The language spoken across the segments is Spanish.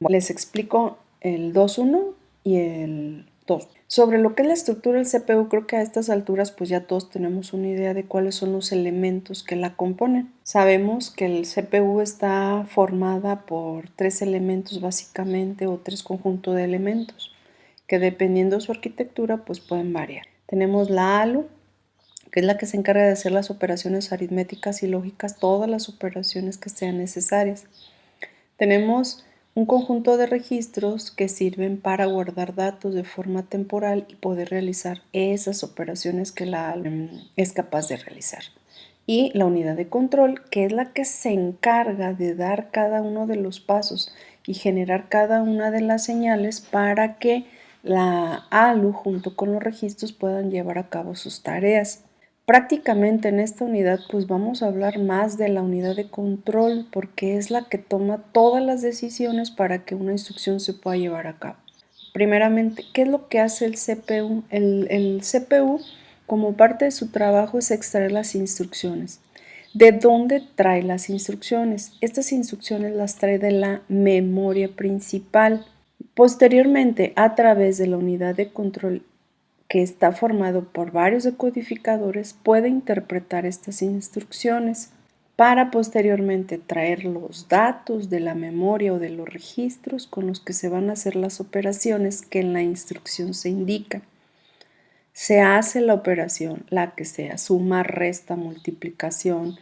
Les explico el 2.1 y el 2. Sobre lo que es la estructura del CPU, creo que a estas alturas pues ya todos tenemos una idea de cuáles son los elementos que la componen. Sabemos que el CPU está formada por 3 elementos básicamente, o 3 conjuntos de elementos, que dependiendo de su arquitectura pues pueden variar. Tenemos la ALU, que es la que se encarga de hacer las operaciones aritméticas y lógicas, todas las operaciones que sean necesarias. Tenemos un conjunto de registros que sirven para guardar datos de forma temporal y poder realizar esas operaciones que la ALU es capaz de realizar. Y la unidad de control, que es la que se encarga de dar cada uno de los pasos y generar cada una de las señales para que la ALU junto con los registros puedan llevar a cabo sus tareas. Prácticamente en esta unidad pues vamos a hablar más de la unidad de control porque es la que toma todas las decisiones para que una instrucción se pueda llevar a cabo. Primeramente, ¿qué es lo que hace el CPU? El CPU, como parte de su trabajo, es extraer las instrucciones. ¿De dónde trae las instrucciones? Estas instrucciones las trae de la memoria principal. Posteriormente, a través de la unidad de control, que está formado por varios decodificadores, puede interpretar estas instrucciones para posteriormente traer los datos de la memoria o de los registros con los que se van a hacer las operaciones que en la instrucción se indica. Se hace la operación, la que sea, suma, resta, multiplicación,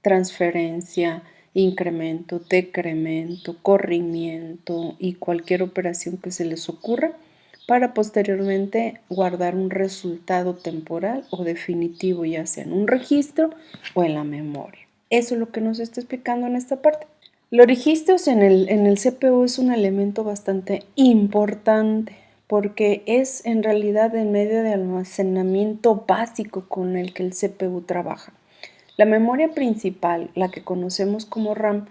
transferencia, incremento, decremento, corrimiento y cualquier operación que se les ocurra, para posteriormente guardar un resultado temporal o definitivo, ya sea en un registro o en la memoria. Eso es lo que nos está explicando en esta parte. Los registros en el CPU es un elemento bastante importante porque es en realidad el medio de almacenamiento básico con el que el CPU trabaja. La memoria principal, la que conocemos como RAM,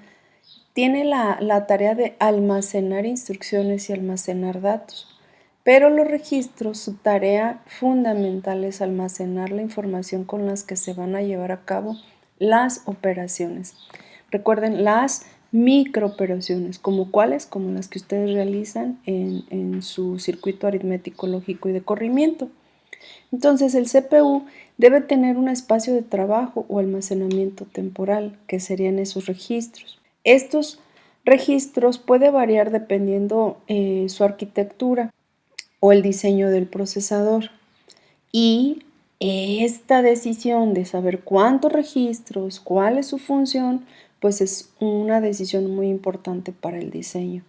tiene la tarea de almacenar instrucciones y almacenar datos. Pero los registros, su tarea fundamental es almacenar la información con las que se van a llevar a cabo las operaciones. Recuerden, las microoperaciones, ¿como cuáles? Como las que ustedes realizan en su circuito aritmético, lógico y de corrimiento. Entonces, el CPU debe tener un espacio de trabajo o almacenamiento temporal, que serían esos registros. Estos registros puede variar dependiendo su arquitectura o el diseño del procesador. Y esta decisión de saber cuántos registros, cuál es su función, pues es una decisión muy importante para el diseño.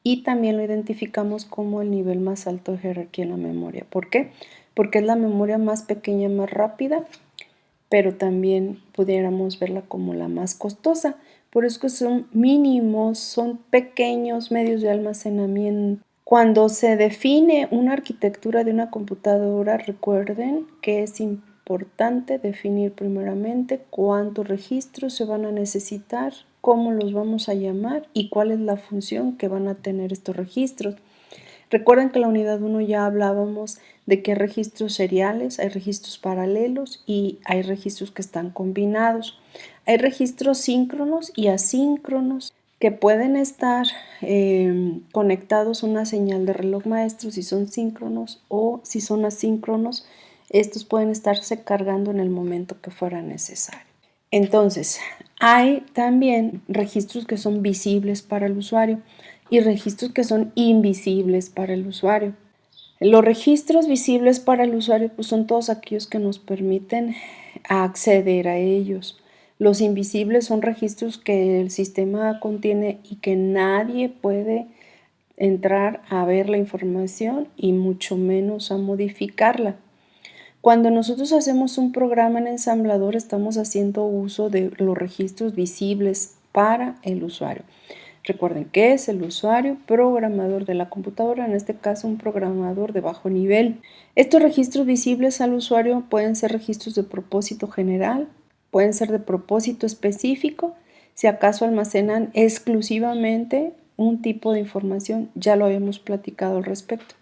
Y también lo identificamos como el nivel más alto de jerarquía en la memoria. ¿Por qué? Porque es la memoria más pequeña, más rápida, pero también pudiéramos verla como la más costosa. Por eso que son mínimos, son pequeños medios de almacenamiento. Cuando se define una arquitectura de una computadora, recuerden que es importante definir primeramente cuántos registros se van a necesitar, cómo los vamos a llamar y cuál es la función que van a tener estos registros. Recuerden que en la unidad 1 ya hablábamos de que hay registros seriales, hay registros paralelos y hay registros que están combinados. Hay registros síncronos y asíncronos que pueden estar conectados a una señal de reloj maestro si son síncronos, o si son asíncronos, estos pueden estarse cargando en el momento que fuera necesario. Entonces, hay también registros que son visibles para el usuario y registros que son invisibles para el usuario. Los registros visibles para el usuario pues son todos aquellos que nos permiten acceder a ellos. Los invisibles son registros que el sistema contiene y que nadie puede entrar a ver la información y mucho menos a modificarla. Cuando nosotros hacemos un programa en ensamblador, estamos haciendo uso de los registros visibles para el usuario. Recuerden que es el usuario programador de la computadora, en este caso un programador de bajo nivel. Estos registros visibles al usuario pueden ser registros de propósito general, pueden ser de propósito específico, si acaso almacenan exclusivamente un tipo de información, ya lo habíamos platicado al respecto.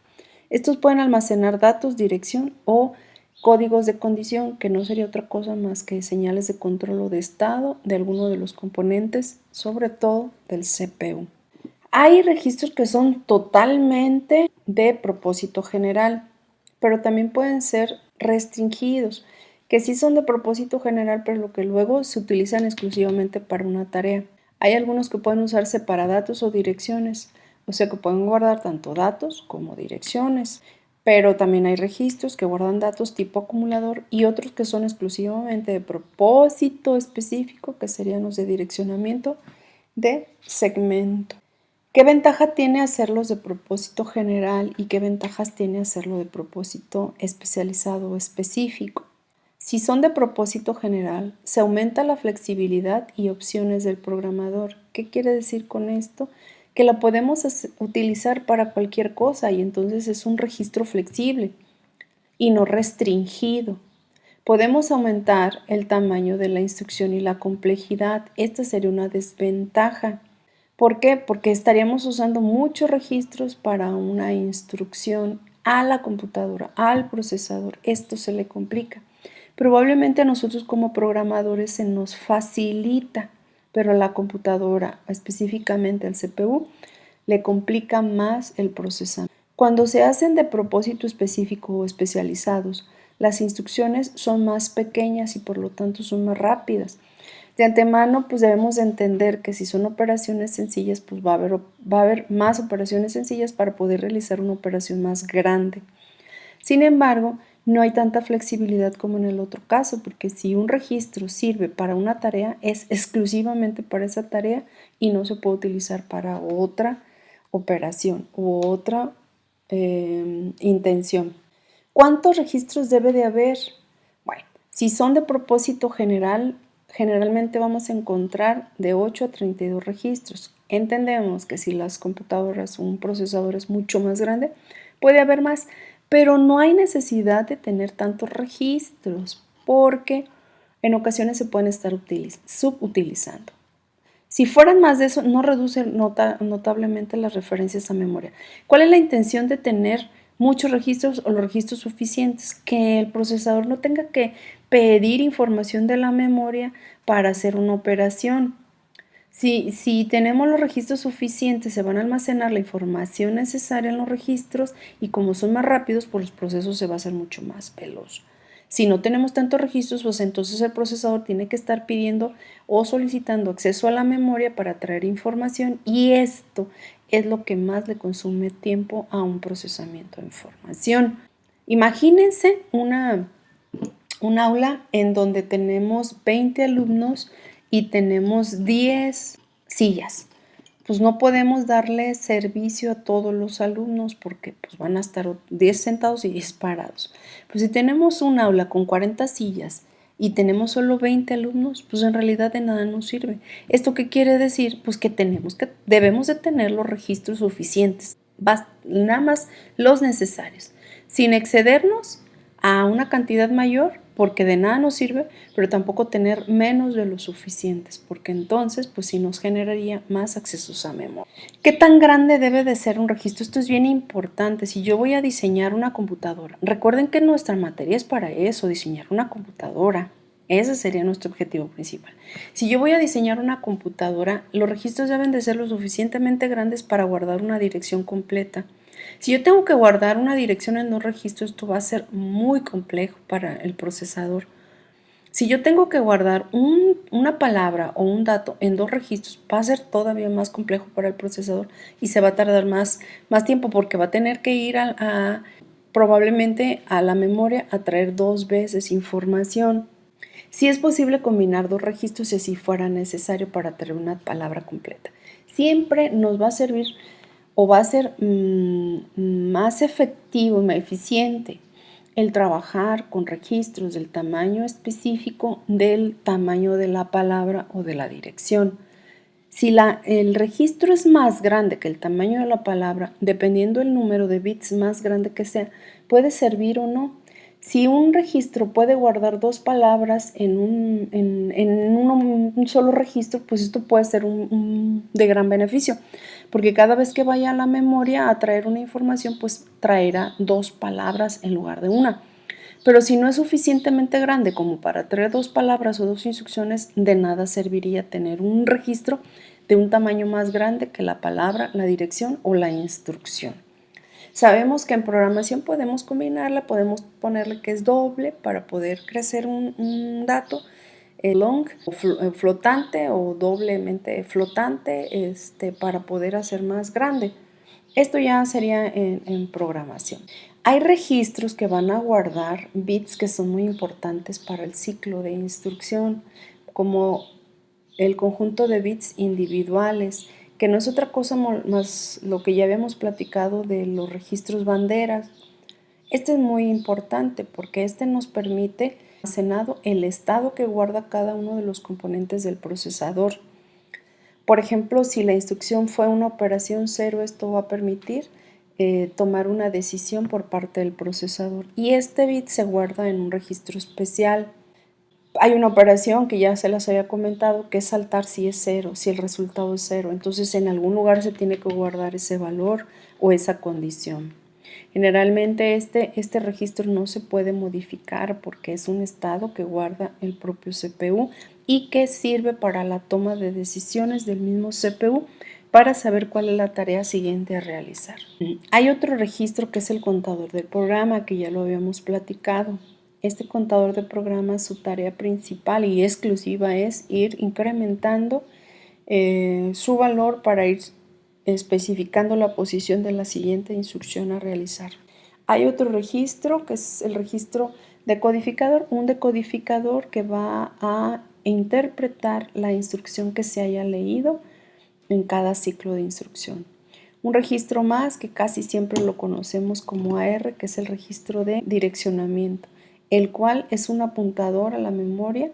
Estos pueden almacenar datos, dirección o códigos de condición, que no sería otra cosa más que señales de control o de estado de alguno de los componentes, sobre todo del CPU. Hay registros que son totalmente de propósito general, pero también pueden ser restringidos, que sí son de propósito general, pero lo que luego se utilizan exclusivamente para una tarea. Hay algunos que pueden usarse para datos o direcciones, o sea que pueden guardar tanto datos como direcciones, pero también hay registros que guardan datos tipo acumulador y otros que son exclusivamente de propósito específico, que serían los de direccionamiento de segmento. ¿Qué ventaja tiene hacerlos de propósito general y qué ventajas tiene hacerlo de propósito especializado o específico? Si son de propósito general, se aumenta la flexibilidad y opciones del programador. ¿Qué quiere decir con esto? Que la podemos utilizar para cualquier cosa y entonces es un registro flexible y no restringido. Podemos aumentar el tamaño de la instrucción y la complejidad. Esta sería una desventaja. ¿Por qué? Porque estaríamos usando muchos registros para una instrucción a la computadora, al procesador. Esto se le complica. Probablemente a nosotros como programadores se nos facilita, pero a la computadora, específicamente al CPU, le complica más el procesamiento. Cuando se hacen de propósito específico o especializados, las instrucciones son más pequeñas y por lo tanto son más rápidas. De antemano, pues debemos de entender que si son operaciones sencillas, pues va a haber más operaciones sencillas para poder realizar una operación más grande. Sin embargo, no hay tanta flexibilidad como en el otro caso, porque si un registro sirve para una tarea, es exclusivamente para esa tarea y no se puede utilizar para otra operación u otra intención. ¿Cuántos registros debe de haber? Bueno, si son de propósito general, generalmente vamos a encontrar de 8 a 32 registros. Entendemos que si las computadoras o un procesador es mucho más grande, puede haber más, pero no hay necesidad de tener tantos registros porque en ocasiones se pueden estar subutilizando. Si fueran más de eso, no reduce notablemente las referencias a memoria. ¿Cuál es la intención de tener muchos registros o los registros suficientes? Que el procesador no tenga que pedir información de la memoria para hacer una operación. Si tenemos los registros suficientes, se van a almacenar la información necesaria en los registros y como son más rápidos, pues los procesos se va a hacer mucho más veloz. Si no tenemos tantos registros, pues entonces el procesador tiene que estar pidiendo o solicitando acceso a la memoria para traer información y esto es lo que más le consume tiempo a un procesamiento de información. Imagínense un aula en donde tenemos 20 alumnos y tenemos 10 sillas. Pues no podemos darle servicio a todos los alumnos porque pues, van a estar 10 sentados y 10 parados. Pues si tenemos un aula con 40 sillas y tenemos solo 20 alumnos, pues en realidad de nada nos sirve. ¿Esto qué quiere decir? Pues que debemos de tener los registros suficientes, nada más los necesarios, sin excedernos a una cantidad mayor, porque de nada nos sirve, pero tampoco tener menos de los suficientes, porque entonces pues sí nos generaría más accesos a memoria. ¿Qué tan grande debe de ser un registro? Esto es bien importante. Si yo voy a diseñar una computadora, recuerden que nuestra materia es para eso, diseñar una computadora. Ese sería nuestro objetivo principal. Si yo voy a diseñar una computadora, los registros deben de ser lo suficientemente grandes para guardar una dirección completa. Si yo tengo que guardar una dirección en 2 registros, esto va a ser muy complejo para el procesador. Si yo tengo que guardar una palabra o un dato en 2 registros, va a ser todavía más complejo para el procesador y se va a tardar más tiempo porque va a tener que ir probablemente a la memoria a traer 2 veces información. Si es posible combinar 2 registros si así fuera necesario para tener una palabra completa. Siempre nos va a servir o va a ser más efectivo y más eficiente el trabajar con registros del tamaño específico del tamaño de la palabra o de la dirección. Si el registro es más grande que el tamaño de la palabra, dependiendo del número de bits más grande que sea, puede servir o no. Si un registro puede guardar 2 palabras en un solo registro, pues esto puede ser de gran beneficio, porque cada vez que vaya a la memoria a traer una información, pues traerá 2 palabras en lugar de una. Pero si no es suficientemente grande como para traer 2 palabras o 2 instrucciones, de nada serviría tener un registro de un tamaño más grande que la palabra, la dirección o la instrucción. Sabemos que en programación podemos combinarla, podemos ponerle que es doble para poder crecer un dato, long o flotante o doblemente flotante para poder hacer más grande. Esto ya sería en programación. Hay registros que van a guardar bits que son muy importantes para el ciclo de instrucción, como el conjunto de bits individuales, que no es otra cosa más lo que ya habíamos platicado de los registros banderas. Este es muy importante porque este nos permite almacenado el estado que guarda cada uno de los componentes del procesador. Por ejemplo, si la instrucción fue una operación 0, esto va a permitir tomar una decisión por parte del procesador. Y este bit se guarda en un registro especial. Hay una operación que ya se las había comentado, que es saltar si es 0, si el resultado es 0. Entonces en algún lugar se tiene que guardar ese valor o esa condición. Generalmente este registro no se puede modificar porque es un estado que guarda el propio CPU y que sirve para la toma de decisiones del mismo CPU para saber cuál es la tarea siguiente a realizar. Hay otro registro que es el contador del programa, que ya lo habíamos platicado. Este contador de programa, su tarea principal y exclusiva es ir incrementando su valor para ir especificando la posición de la siguiente instrucción a realizar. Hay otro registro que es el registro decodificador, un decodificador que va a interpretar la instrucción que se haya leído en cada ciclo de instrucción. Un registro más que casi siempre lo conocemos como AR, que es el registro de direccionamiento, el cual es un apuntador a la memoria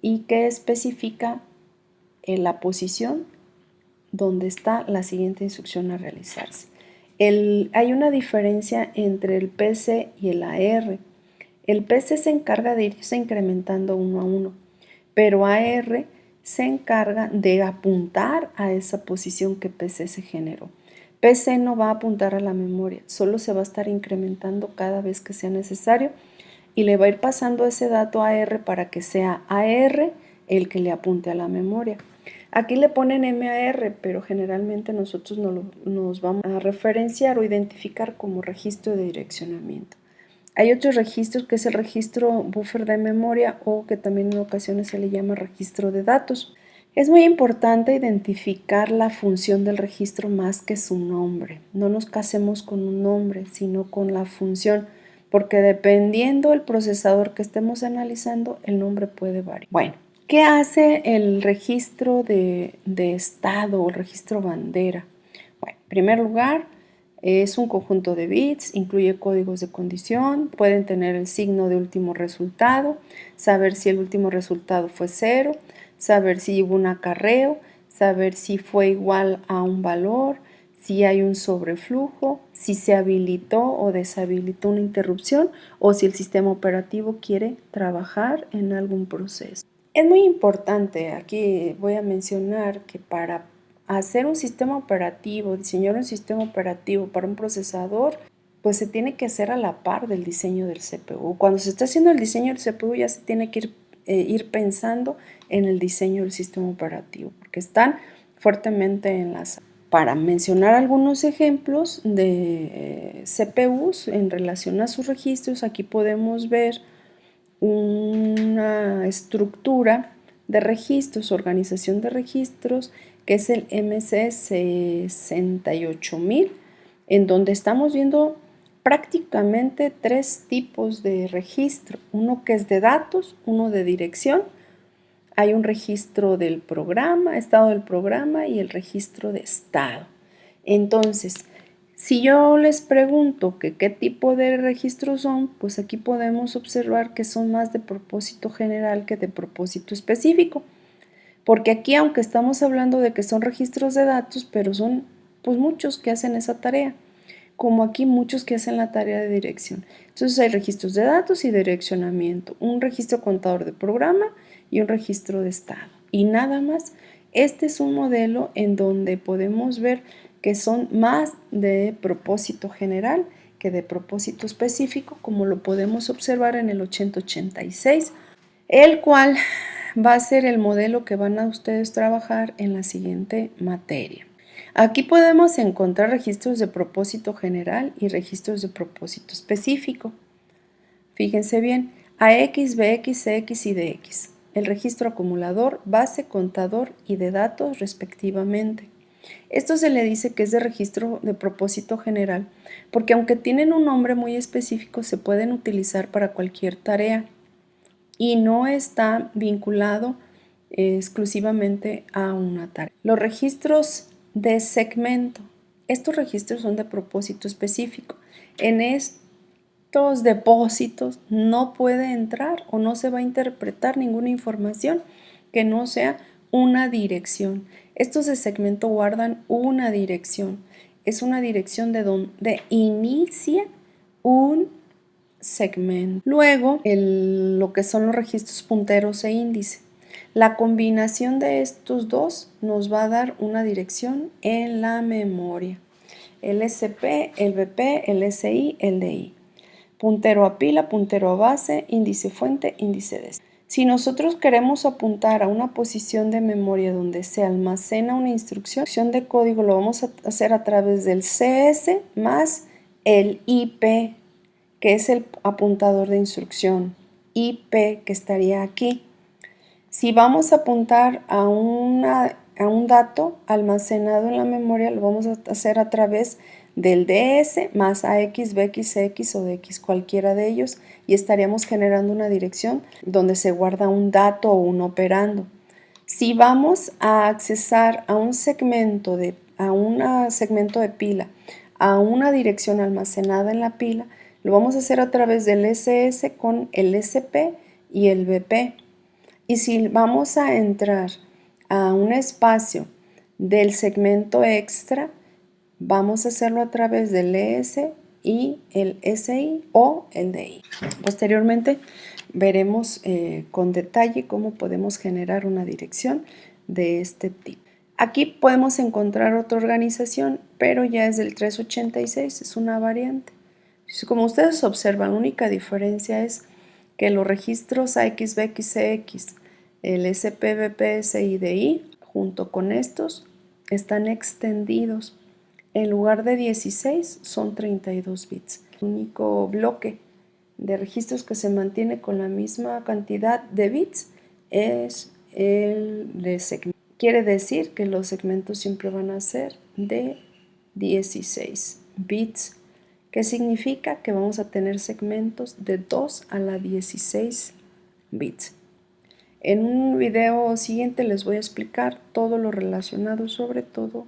y que especifica la posición donde está la siguiente instrucción a realizarse. Hay una diferencia entre el PC y el AR. El PC se encarga de irse incrementando uno a uno, pero AR se encarga de apuntar a esa posición que PC se generó. PC no va a apuntar a la memoria, solo se va a estar incrementando cada vez que sea necesario y le va a ir pasando ese dato a AR para que sea AR el que le apunte a la memoria. Aquí le ponen MAR, pero generalmente nosotros nos vamos a referenciar o identificar como registro de direccionamiento. Hay otros registros que es el registro buffer de memoria o que también en ocasiones se le llama registro de datos. Es muy importante identificar la función del registro más que su nombre. No nos casemos con un nombre, sino con la función, porque dependiendo del procesador que estemos analizando, el nombre puede variar. Bueno, ¿qué hace el registro de estado o el registro bandera? Bueno, en primer lugar, es un conjunto de bits, incluye códigos de condición, pueden tener el signo de último resultado, saber si el último resultado fue 0, saber si hubo un acarreo, saber si fue igual a un valor, si hay un sobreflujo, si se habilitó o deshabilitó una interrupción o si el sistema operativo quiere trabajar en algún proceso. Es muy importante, aquí voy a mencionar que para hacer un sistema operativo, diseñar un sistema operativo para un procesador, pues se tiene que hacer a la par del diseño del CPU. Cuando se está haciendo el diseño del CPU ya se tiene que ir pensando en el diseño del sistema operativo, porque están fuertemente enlazados. Para mencionar algunos ejemplos de CPUs en relación a sus registros, aquí podemos ver una estructura de registros, organización de registros, que es el MC68000, en donde estamos viendo prácticamente 3 tipos de registro, uno que es de datos, uno de dirección, hay un registro del programa, estado del programa y el registro de estado. Entonces, si yo les pregunto que qué tipo de registros son, pues aquí podemos observar que son más de propósito general que de propósito específico. Porque aquí, aunque estamos hablando de que son registros de datos, pero son pues muchos que hacen esa tarea, como aquí muchos que hacen la tarea de dirección. Entonces hay registros de datos y de direccionamiento, un registro contador de programa y un registro de estado. Y nada más, este es un modelo en donde podemos ver que son más de propósito general que de propósito específico, como lo podemos observar en el 8086, el cual va a ser el modelo que van a ustedes trabajar en la siguiente materia. Aquí podemos encontrar registros de propósito general y registros de propósito específico. Fíjense bien, AX, BX, CX y DX. El registro acumulador, base, contador y de datos respectivamente. Esto se le dice que es de registro de propósito general porque aunque tienen un nombre muy específico se pueden utilizar para cualquier tarea y no está vinculado exclusivamente a una tarea. Los registros de segmento. Estos registros son de propósito específico. En estos depósitos no puede entrar o no se va a interpretar ninguna información que no sea una dirección. Estos de segmento guardan una dirección. Es una dirección de donde inicia un segmento. Luego, lo que son los registros punteros e índice. La combinación de estos dos nos va a dar una dirección en la memoria. El SP, el BP, el SI, el DI. Puntero a pila, puntero a base, índice fuente, índice de. Si nosotros queremos apuntar a una posición de memoria donde se almacena una instrucción de código, lo vamos a hacer a través del CS más el IP, que es el apuntador de instrucción, IP, que estaría aquí. Si vamos a apuntar a un dato almacenado en la memoria, lo vamos a hacer a través del DS más AX, BX, CX o DX, cualquiera de ellos, y estaríamos generando una dirección donde se guarda un dato o un operando. Si vamos a accesar a un segmento de pila, a una dirección almacenada en la pila, lo vamos a hacer a través del SS con el SP y el BP. Y si vamos a entrar a un espacio del segmento extra, vamos a hacerlo a través del ES y el SI o el DI. Posteriormente veremos con detalle cómo podemos generar una dirección de este tipo. Aquí podemos encontrar otra organización, pero ya es del 386, es una variante. Como ustedes observan, la única diferencia es que los registros AX, BX, CX, el SP, BP, SI, DI, junto con estos, están extendidos. En lugar de 16, son 32 bits. El único bloque de registros que se mantiene con la misma cantidad de bits es el de segmento. Quiere decir que los segmentos siempre van a ser de 16 bits. ¿Qué significa? Que vamos a tener segmentos de 2 a la 16 bits. En un video siguiente les voy a explicar todo lo relacionado, sobre todo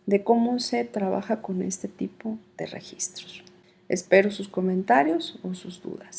de cómo se trabaja con este tipo de registros. Espero sus comentarios o sus dudas.